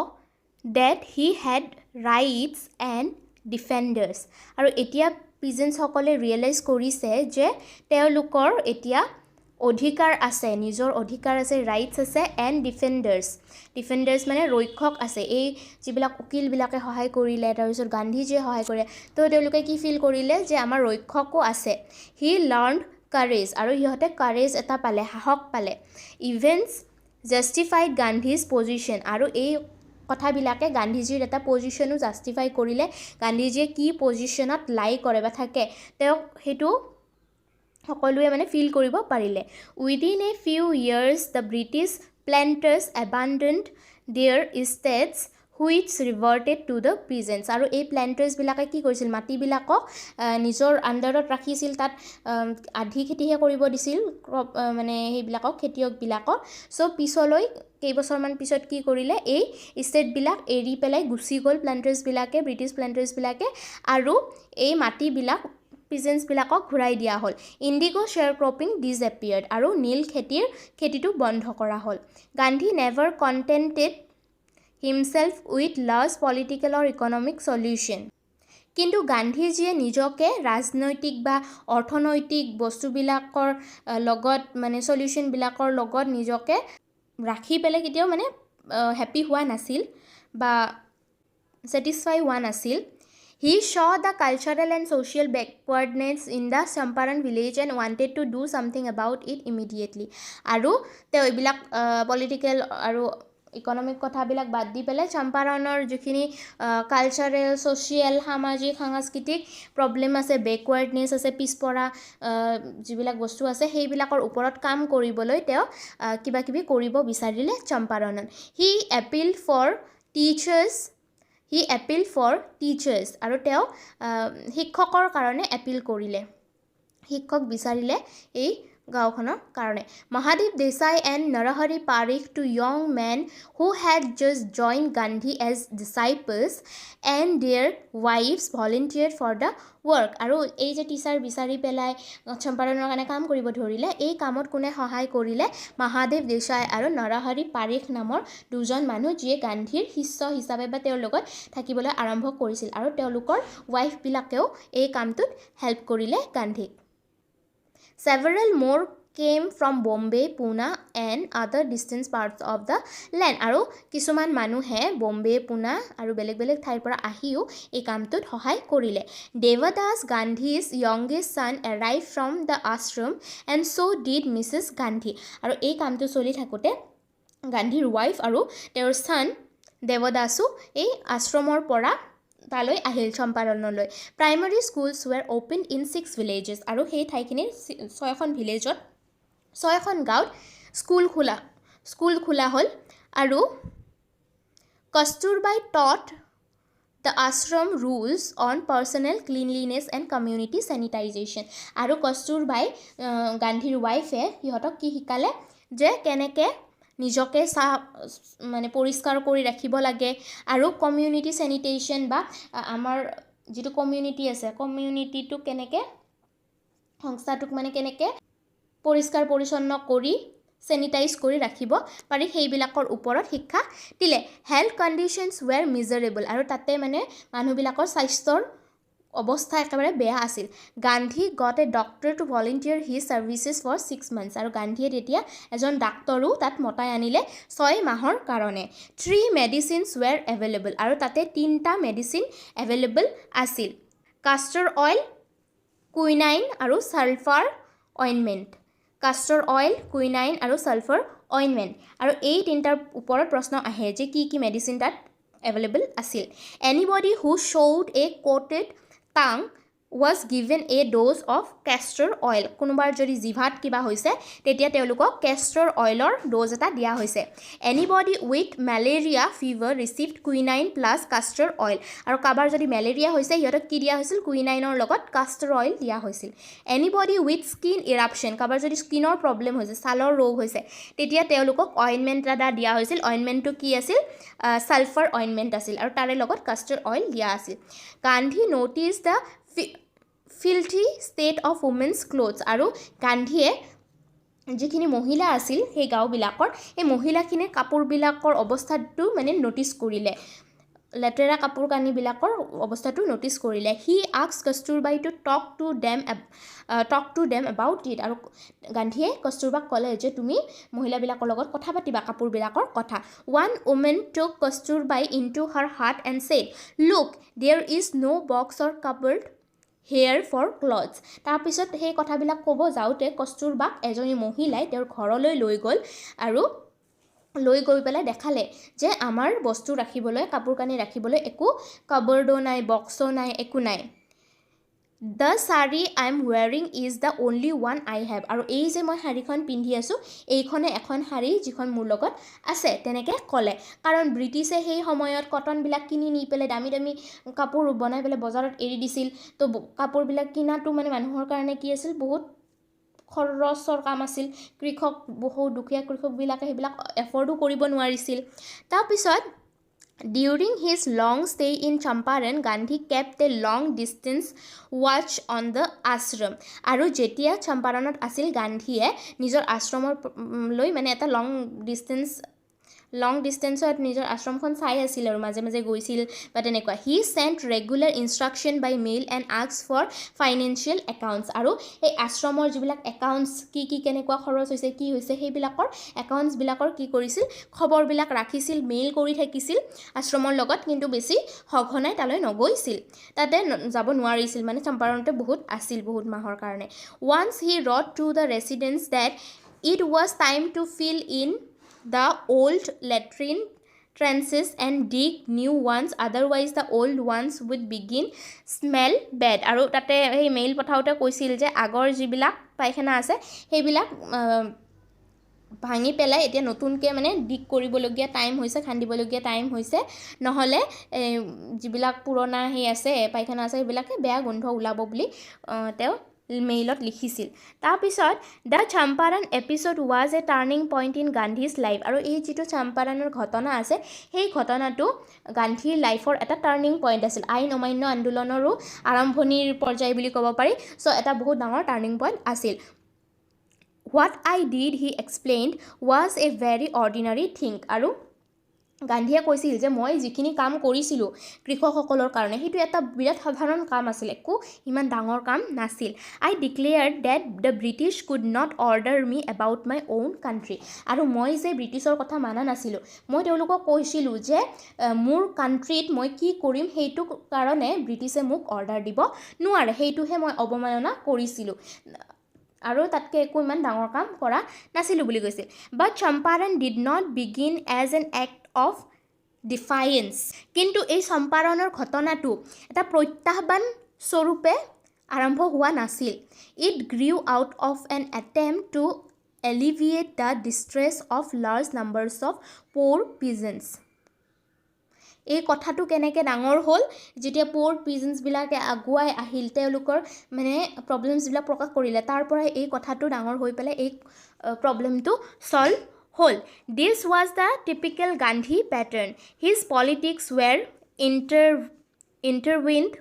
that he had rights and defenders আৰু এতিয়া peasants সকলে ৰিয়েলাইজ কৰিছে যে তেওঁলোকৰ এতিয়া অধিকাৰ আছে নিজৰ অধিকাৰ আছে ৰাইটস আছে এণ্ড ডিফেণ্ডাৰ্ছ মানে ৰক্ষক আছে এই যিবিলাক উকিলবিলাকে সহায় কৰিলে তাৰপিছত গান্ধীজীয়ে সহায় কৰে তো তেওঁলোকে কি ফিল কৰিলে যে আমাৰ ৰক্ষকো আছে হি লাৰ্ণড কাৰেজ আৰু সিহঁতে কাৰেজ এটা পালে সাহস পালে ইভেন্টছ জাষ্টিফাইড গান্ধীজ পজিশ্যন আৰু এই কথাবিলাকে গান্ধীজীৰ এটা পজিশ্যনো জাষ্টিফাই কৰিলে গান্ধীজীয়ে কি পজিশ্যনত লাই কৰে বা থাকে তেওঁ সেইটো সকলোৱে মানে ফিল কৰিব পাৰিলে within a few years the British planters abandoned their estates which reverted to the peasants আৰু এই প্লেণ্টাৰ্ছবিলাকে কি কৰিছিল মাটিবিলাকক নিজৰ আণ্ডাৰত ৰাখিছিল তাত আধি খেতিহে কৰিব দিছিল মানে সেইবিলাকক খেতিয়কবিলাকক চ' পিছলৈ কেইবছৰমান পিছত কি কৰিলে এই ষ্টেটবিলাক এৰি পেলাই গুচি গ'ল প্লেণ্টাৰ্ছবিলাকে ব্ৰিটিছ প্লেণ্টাৰ্ছবিলাকে আৰু এই মাটিবিলাক পিজেন্টছবিলাকক ঘূৰাই দিয়া হ'ল ইণ্ডিগো শ্বেয়াৰ ক্ৰপিং ডিজএপিয়াৰ্ড আৰু নীল খেতিটো বন্ধ কৰা হ'ল Gandhi never contented himself with large political or economic solution কিন্তু গান্ধীজীয়ে নিজকে ৰাজনৈতিক বা অৰ্থনৈতিক বস্তুবিলাকৰ লগত মানে সলিউশ্যনবিলাকৰ লগত নিজকে ৰাখি পেলাই কেতিয়াও মানে হেপী হোৱা নাছিল বা ছেটিছফাই হোৱা নাছিল He saw the cultural and social backwardness in the Champaran village and wanted to do something about it immediately. আৰু তেওঁ এইবিলাক পলিটিকেল আৰু ইকনমিক কথাবিলাক বাদ দি পেলাই চম্পাৰণৰ যিখিনি কালচাৰেল ছ'চিয়েল সামাজিক সাংস্কৃতিক প্ৰব্লেম আছে বেকৱাৰ্ডনেছ আছে পিছপৰা যিবিলাক বস্তু আছে সেইবিলাকৰ ওপৰত কাম কৰিবলৈ তেওঁ কিবা কিবি কৰিব বিচাৰিলে চম্পাৰণত হি এপিল ফৰ টিচাৰ্ছ আৰু তেওঁ শিক্ষকৰ কাৰণে এপিল কৰিলে শিক্ষক বিচাৰিলে এই গাঁওখনৰ কাৰণে Mahadev Desai and Narhari Parikh two young men who had just join Gandhi as disciples and their ৱাইফছ ভলেণ্টিয়াৰ্ড ফৰ দ্য ৱৰ্ক আৰু এই যে টিচাৰ বিচাৰি পেলাই চম্পাৰণৰ কাৰণে কাম কৰিব ধৰিলে এই কামত কোনে সহায় কৰিলে মহাদেৱ দেশাই আৰু নৰহৰি পাৰিখ নামৰ দুজন মানুহ যিয়ে গান্ধীৰ শিষ্য হিচাপে বা তেওঁৰ লগত থাকিবলৈ আৰম্ভ কৰিছিল আৰু তেওঁলোকৰ ৱাইফবিলাকেও এই কামটোত হেল্প কৰিলে গান্ধীক Several more came from Bombay, Pune and other distant parts of the land. আৰু কিছুমান মানুহে বম্বে পুনা আৰু বেলেগ বেলেগ ঠাইৰ পৰা আহিও এই কামটোত সহায় কৰিলে Devdas Gandhi's youngest son arrived from the ashram and so did Mrs. Gandhi আৰু এই কামটো চলি থাকোঁতে গান্ধীৰ ৱাইফ আৰু তেওঁৰ son দেৱদাসু এই আশ্ৰমৰ পৰা তালৈ আহিল চম্পাৰণলৈ primary schools were opened in 6 villages আৰু সেই ঠাইখিনিৰ 6খন ভিলেজত 6খন গাঁৱত স্কুল খোলা হ'ল আৰু Kasturbai taught the ashram rules on personal cleanliness and community sanitization আৰু কস্তুৰবাই গান্ধীৰ ৱাইফে সিহঁতক কি শিকালে যে কেনেকৈ নিজকে মানে পৰিষ্কাৰ কৰি ৰাখিব লাগে আৰু কমিউনিটি চেনিটেশ্যন বা আমাৰ যিটো কমিউনিটি আছে কমিউনিটিটো কেনেকৈ সংস্থাটোক মানে কেনেকৈ পৰিষ্কাৰ পৰিচ্ছন্ন কৰি চেনিটাইজ কৰি ৰাখিব পাৰি সেইবিলাকৰ ওপৰত শিক্ষা দিলে হেল্থ কণ্ডিশ্যনছ ৱেৰ মিজাৰেবল আৰু তাতে মানে মানুহবিলাকৰ স্বাস্থ্যৰ অৱস্থা একেবাৰে বেয়া আছিল Gandhi got a doctor to volunteer his services for 6 months আৰু গান্ধীয়ে তেতিয়া এজন ডাক্তৰো তাত মতাই আনিলে 6 মাহৰ কাৰণে 3 মেডিচিনছ ৱেৰ এভেইলেবল আৰু তাতে 3টা মেডিচিন এভেইলেবল আছিল কাষ্টাৰ অইল কুইনাইন আৰু ছালফাৰ অইনমেণ্ট কাষ্টাৰ অইল কুইনাইন আৰু ছালফাৰ অইনমেণ্ট আৰু এই 3টাৰ ওপৰত প্ৰশ্ন আহে যে কি মেডিচিন তাত এভেইলেবল আছিল এনিবডি হু শ্ব'ড এ কোটেড টাং was given a dose of castor oil কোনোবাৰ যদি জিভাত কিবা হৈছে তেতিয়া তেওঁলোকক castor oilৰ ড'জ এটা দিয়া হৈছে anybody with malaria fever received quinine plus castor oil আৰু কাবাৰ যদি মেলেৰিয়া হৈছে সিহঁতক কি দিয়া হৈছিল কুইনাইনৰ লগত castor oil দিয়া হৈছিল anybody with skin eruption কাবাৰ যদি স্কিনৰ প্ৰবলেম হৈছে ছালৰ ৰোগ হৈছে তেতিয়া তেওঁলোকক অইনমেণ্ট এটা দিয়া হৈছিল অইনমেণ্টটো কি আছিল ছালফাৰ অইনমেণ্ট আছিল আৰু তাৰে লগত castor oil দিয়া আছিল Gandhi notice the filthy state of women's clothes আৰু গান্ধীয়ে যিখিনি মহিলা আছিল সেই গাঁওবিলাকৰ এই মহিলাখিনিৰ কাপোৰবিলাকৰ অৱস্থাটো মানে নটিছ কৰিলে লেতেৰা কাপোৰ কানিবিলাকৰ অৱস্থাটো নটিছ কৰিলে he asked Kasturbai to talk to them about it আৰু গান্ধীয়ে কস্তুৰবাক ক'লে যে তুমি মহিলাবিলাকৰ লগত কথা পাতিবা কাপোৰবিলাকৰ কথা one woman took Kasturbai into her heart and said look there is no' box or cupboard here for clothes তাৰপিছত সেই কথাবিলাক ক'ব যাওঁতে কস্তুৰবাক এজনী মহিলাই তেওঁৰ ঘৰলৈ লৈ গ'ল আৰু লৈ গৈ পেলাই দেখালে যে আমাৰ বস্তু ৰাখিবলৈ কাপোৰ কানি ৰাখিবলৈ একো কাবৰ্ডো নাই বক্সো নাই একো নাই দ্য শাৰী I am wearing is the only one I have আৰু এই যে মই শাৰীখন পিন্ধি আছোঁ এইখনে এখন শাৰী যিখন মোৰ লগত আছে তেনেকৈ ক'লে কাৰণ ব্ৰিটিছে সেই সময়ত কটনবিলাক কিনি নি পেলাই দামী দামী কাপোৰ বনাই পেলাই বজাৰত এৰি দিছিল তো কাপোৰবিলাক কিনাটো মানে মানুহৰ কাৰণে কি আছিল বহুত খৰচৰ কাম আছিল কৃষক বহুত দুখীয়া কৃষকবিলাকে সেইবিলাক এফৰ্ডো কৰিব নোৱাৰিছিল তাৰপিছত During his long stay in Champaran, Gandhi kept a long distance watch on the ashram. আৰু যেতিয়া চম্পাৰণত আছিল গান্ধীয়ে নিজৰ আশ্ৰমৰ লৈ মানে এটা লং ডিষ্টেঞ্চত নিজৰ আশ্ৰমখন চাই আছিল আৰু মাজে মাজে গৈছিল বা তেনেকুৱা he sent regular instruction by mail and ask for financial accounts আৰু এই আশ্ৰমৰ যিবিলাক একাউণ্টছ কি কেনেকুৱা খৰচ হৈছে কি হৈছে সেইবিলাকৰ একাউণ্টছবিলাকৰ কি কৰিছিল খবৰবিলাক ৰাখিছিল মেইল কৰি থাকিছিল আশ্ৰমৰ লগত কিন্তু বেছি সঘনাই তালৈ নগৈছিল তাতে যাব নোৱাৰিছিল মানে চম্পাৰণতে বহুত আছিল বহুত মাহৰ কাৰণে once he rode to the residence that it was time to fill in the old latrine trenches and dig new ones otherwise the old ones would begin smell bad আৰু তাতে এই মেইল পঠাওঁতে কৈছিল যে আগৰ যিবিলাক পায়খানা আছে সেইবিলাক ভাঙি পেলাই এতিয়া নতুনকৈ মানে ডিগ কৰিবলগীয়া টাইম হৈছে খান্দিবলগীয়া টাইম হৈছে নহ'লে যিবিলাক পুৰণা সেই আছে পায়খানা আছে সেইবিলাকে বেয়া গোন্ধ ওলাব বুলি তেওঁ মেইলত লিখিছিল তাৰপিছত the Champaran episode was a turning point in Gandhi's life আৰু এই যিটো চম্পাৰণৰ ঘটনা আছে সেই ঘটনাটো গান্ধীৰ লাইফৰ এটা টাৰ্ণিং পইণ্ট আছিল আইন অমান্য আন্দোলনৰো আৰম্ভণিৰ পৰ্যায় বুলি ক'ব পাৰি চ' এটা বহুত ডাঙৰ টাৰ্ণিং পইণ্ট আছিল What I did, he explained, was a very ordinary thing. আৰু গান্ধীয়ে কৈছিল যে মই যিখিনি কাম কৰিছিলোঁ কৃষকসকলৰ কাৰণে সেইটো এটা বিৰাট সাধাৰণ কাম আছিল একো ইমান ডাঙৰ কাম নাছিল I declared that the British could not order me about my own country আৰু মই যে ব্ৰিটিছৰ কথা মানা নাছিলোঁ মই তেওঁলোকক কৈছিলোঁ যে মোৰ কাণ্ট্ৰিত মই কি কৰিম সেইটো কাৰণে ব্ৰিটিছে মোক অৰ্ডাৰ দিব নোৱাৰে সেইটোহে মই অৱমাননা কৰিছিলোঁ আৰু তাতকৈ একো ইমান ডাঙৰ কাম কৰা নাছিলোঁ বুলি কৈছিল but Champaran did not begin as an act of defiance কিন্তু এই চম্পাৰণৰ ঘটনাটো এটা প্ৰত্যাহ্বান স্বৰূপে আৰম্ভ হোৱা নাছিল it grew out of an attempt to alleviate the distress of large numbers of poor peasants এই কথাটো কেনেকৈ ডাঙৰ হ'ল যেতিয়া প'ৰ পিজেন্সবিলাকে আগুৱাই আহিল তেওঁলোকৰ মানে প্ৰব্লেমছবিলাক প্ৰকাশ কৰিলে তাৰ পৰাই এই কথাটো ডাঙৰ হৈ পেলাই এই প্ৰব্লেমটো ছল্ভ হ'ল this was the typical Gandhi pattern his politics were intertwined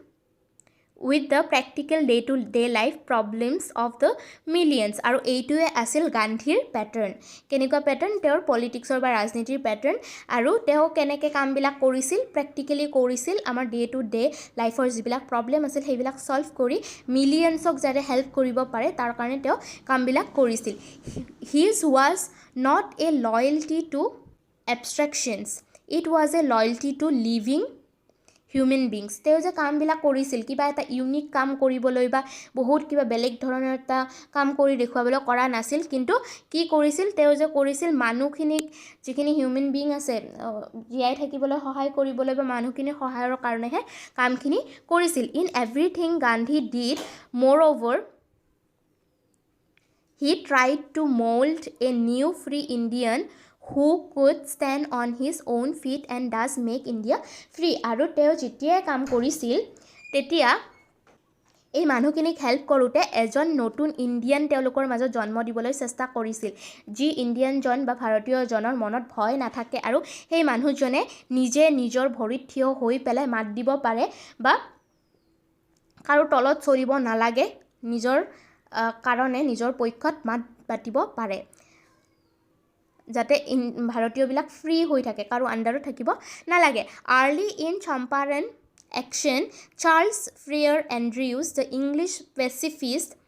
with the practical day-to-day life problems of the millions আৰু এইটোৱে আছিল গান্ধীৰ পেটাৰ্ণ কেনেকুৱা পেটাৰ্ণ তেওঁৰ পলিটিক্সৰ বা ৰাজনীতিৰ পেটাৰ্ণ আৰু তেওঁ কেনেকৈ কামবিলাক কৰিছিল প্ৰেক্টিকেলি কৰিছিল আমাৰ ডে টু ডে লাইফৰ যিবিলাক প্ৰব্লেম আছিল সেইবিলাক ছল্ভ কৰি মিলিয়নছক যাতে হেল্প কৰিব পাৰে তাৰ কাৰণে তেওঁ কামবিলাক কৰিছিল his was not a loyalty to abstractions it was a loyalty to living human beings তেওঁ যে কামবিলাক কৰিছিল কিবা এটা ইউনিক কাম কৰিবলৈ বা বহুত কিবা বেলেগ ধৰণৰ এটা কাম কৰি দেখুৱাবলৈ কৰা নাছিল কিন্তু কি কৰিছিল তেওঁ যে কৰিছিল মানুহখিনিক যিখিনি হিউমেন বিং আছে জীয়াই থাকিবলৈ সহায় কৰিবলৈ বা মানুহখিনিৰ সহায়ৰ কাৰণেহে কামখিনি কৰিছিল in everything Gandhi did moreover he tried to mould a new free Indian who could stand on his own feet and thus make India free আৰু তেওঁ যেতিয়াই কাম কৰিছিল তেতিয়া এই মানুহখিনিক হেল্প কৰোঁতে এজন নতুন ইণ্ডিয়ান তেওঁলোকৰ মাজত জন্ম দিবলৈ চেষ্টা কৰিছিল যি ইণ্ডিয়ানজন বা ভাৰতীয়জনৰ মনত ভয় নাথাকে আৰু সেই মানুহজনে নিজে নিজৰ ভৰিত থিয় হৈ পেলাই মাত দিব পাৰে বা কাৰো তলত চলিব নালাগে নিজৰ কাৰণে নিজৰ পক্ষত মাত পাতিব পাৰে যাতে ভাৰতীয়বিলাক ফ্ৰী হৈ থাকে কাৰো আণ্ডাৰত থাকিব নালাগে early in Champaran action Charles Freer Andrews the English pacifist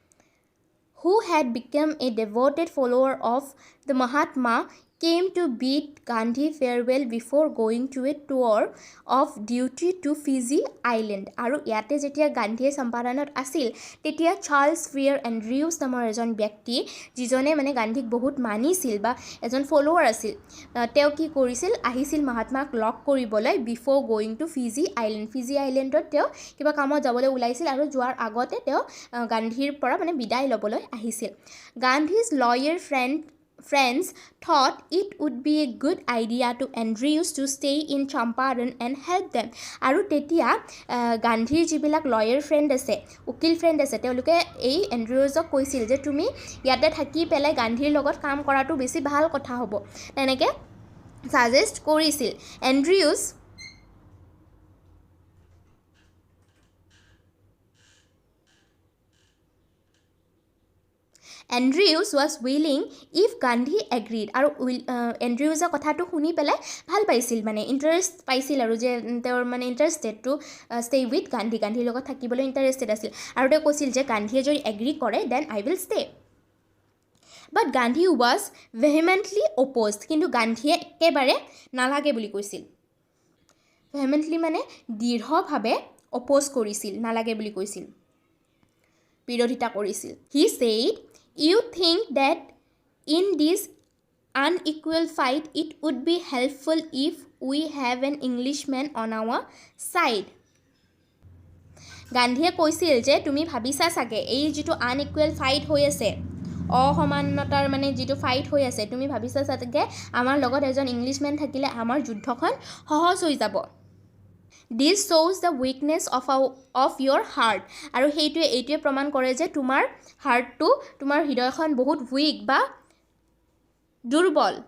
who had become a devoted follower of the Mahatma came to bid Gandhi farewell before going to a tour of duty to Fiji Island আৰু ইয়াতে যেতিয়া গান্ধীয়ে চম্পাৰণত আছিল তেতিয়া চাৰ্লছ ফ্ৰেয়াৰ এণ্ড্ৰিউছ নামৰ এজন ব্যক্তি যিজনে মানে গান্ধীক বহুত মানিছিল বা এজন ফলোৱাৰ আছিল তেওঁ কি কৰিছিল আহিছিল মহাত্মাক লগ কৰিবলৈ বিফ'ৰ গোয়িং টু ফিজি আইলেণ্ডত তেওঁ কিবা কামত যাবলৈ ওলাইছিল আৰু যোৱাৰ আগতে তেওঁ গান্ধীৰ পৰা মানে বিদায় ল'বলৈ আহিছিল Gandhi's lawyer friends thought it would be a good idea to Andrews to stay in Champaran and help them আৰু তেতিয়া গান্ধীৰ যিবিলাক লয়াৰ ফ্ৰেণ্ড আছে উকিল ফ্ৰেণ্ড আছে তেওঁলোকে এই এণ্ড্ৰিউজক কৈছিল যে তুমি ইয়াতে থাকি পেলাই গান্ধীৰ লগত কাম কৰাটো বেছি ভাল কথা হ'ব তেনেকৈ ছাজেষ্ট কৰিছিল Andrews was willing if Gandhi agreed আৰু এণ্ড্ৰিউজৰ কথাটো শুনি পেলাই ভাল পাইছিল মানে ইণ্টাৰেষ্ট পাইছিল আৰু যে তেওঁৰ মানে ইণ্টাৰেষ্টেড টু ষ্টে উইথ গান্ধীৰ লগত থাকিবলৈ ইণ্টাৰেষ্টেড আছিল আৰু তেওঁ কৈছিল যে গান্ধীয়ে যদি এগ্ৰী কৰে then I will stay but Gandhi was vehemently opposed কিন্তু গান্ধীয়ে একেবাৰে নালাগে বুলি কৈছিল ভেহেমেণ্টলি মানে দৃঢ়ভাৱে অপ'জ কৰিছিল নালাগে বুলি কৈছিল বিৰোধিতা কৰিছিল হি said You think that in this unequal fight it would be helpful if we have an Englishman on our side. গান্ধীয়ে কৈছিল যে তুমি ভাবিছা চাগে এই যিটো আনইকুৱেল ফাইট হৈ আছে অসমানতাৰ মানে যিটো ফাইট হৈ আছে তুমি ভাবিছা চাগে আমাৰ লগত এজন ইংলিছমেন থাকিলে আমাৰ যুদ্ধখন সহজ হৈ যাব This shows the weakness of your heart আৰু এইটোৱে প্ৰমাণ কৰে যে তোমাৰ হাৰ্টটো তোমাৰ হৃদয়খন বহুত উইক বা দুৰ্বল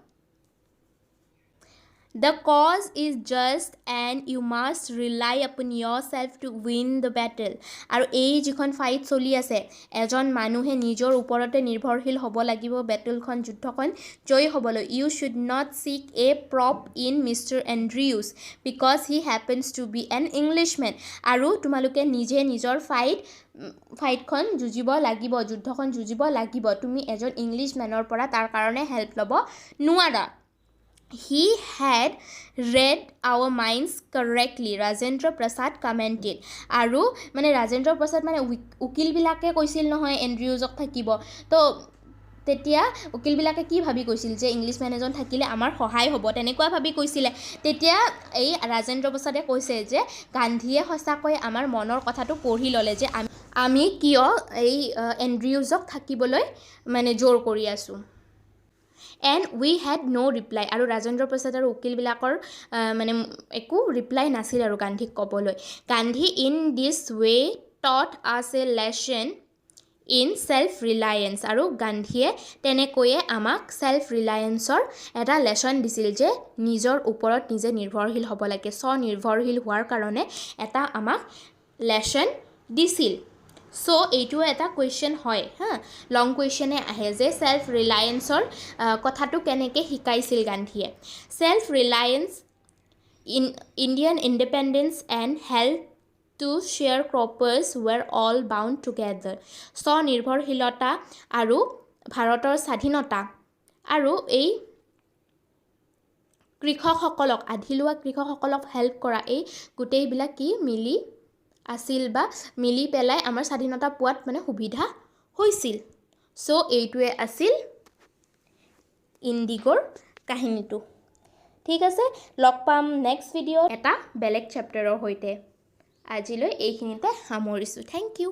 The cause is just and you must rely upon yourself to win the battle আৰু এই যিখন ফাইট চলি আছে এজন মানুহে নিজৰ ওপৰতে নিৰ্ভৰশীল হ'ব লাগিব বেটলখন যুদ্ধখন জয়ী হ'বলৈ You should not seek a prop in Mr. Andrews because he happens to be an Englishman আৰু তোমালোকে নিজে নিজৰ ফাইটখন যুদ্ধখন যুঁজিব লাগিব তুমি এজন ইংলিছমেনৰ পৰা তাৰ কাৰণে হেল্প ল'ব নোৱাৰা He had read our minds correctly Rajendra Prasad commented আৰু মানে ৰাজেন্দ্ৰ প্ৰসাদ মানে উকিলবিলাকে কৈছিল নহয় এণ্ড্ৰিউজক থাকিব তো তেতিয়া উকিলবিলাকে কি ভাবি কৈছিল যে ইংলিছমেন এজন থাকিলে আমাৰ সহায় হ'ব তেনেকুৱা ভাবি কৈছিলে তেতিয়া এই ৰাজেন্দ্ৰ প্ৰসাদে কৈছে যে গান্ধীয়ে সঁচাকৈ আমাৰ মনৰ কথাটো পঢ়ি ল'লে যে আমি কিয় এই এণ্ড্ৰিউজক থাকিবলৈ মানে জোৰ কৰি আছোঁ and we had no' reply আৰু ৰাজেন্দ্ৰ প্ৰসাদ আৰু উকিলবিলাকৰ মানে একো ৰিপ্লাই নাছিল আৰু গান্ধীক ক'বলৈ গান্ধী ইন দিছ ৱে টট আছ এ লেচন ইন ছেল্ফ ৰিলায়েঞ্চ আৰু গান্ধীয়ে তেনেকৈয়ে আমাক ছেল্ফ ৰিলায়েঞ্চৰ এটা লেচন দিছিল যে নিজৰ ওপৰত নিজে নিৰ্ভৰশীল হ'ব লাগে স্বনিৰ্ভৰশীল হোৱাৰ কাৰণে এটা আমাক লেচন দিছিল চ' এইটো এটা কুৱেশ্যন হয় লং কুৱেশ্যনে আহে যে ছেল্ফ ৰিলায়েঞ্চৰ কথাটো কেনেকৈ শিকাইছিল গান্ধীয়ে self reliance Indian independence and help to sharecroppers were all bound together স্বনিৰ্ভৰশীলতা আৰু ভাৰতৰ স্বাধীনতা আৰু এই কৃষকসকলক আধি লোৱা কৃষকসকলক হেল্প কৰা এই গোটেইবিলাক কি মিলি আছিল বা মিলি পেলাই আমাৰ স্বাধীনতা পোৱাত মানে সুবিধা হৈছিল চ' এইটোৱে আছিল ইণ্ডিগ'ৰ কাহিনীটো ঠিক আছে লগ পাম নেক্সট ভিডিঅ'ত এটা বেলেগ চেপ্টাৰৰ সৈতে আজিলৈ এইখিনিতে সামৰিছোঁ থেংক ইউ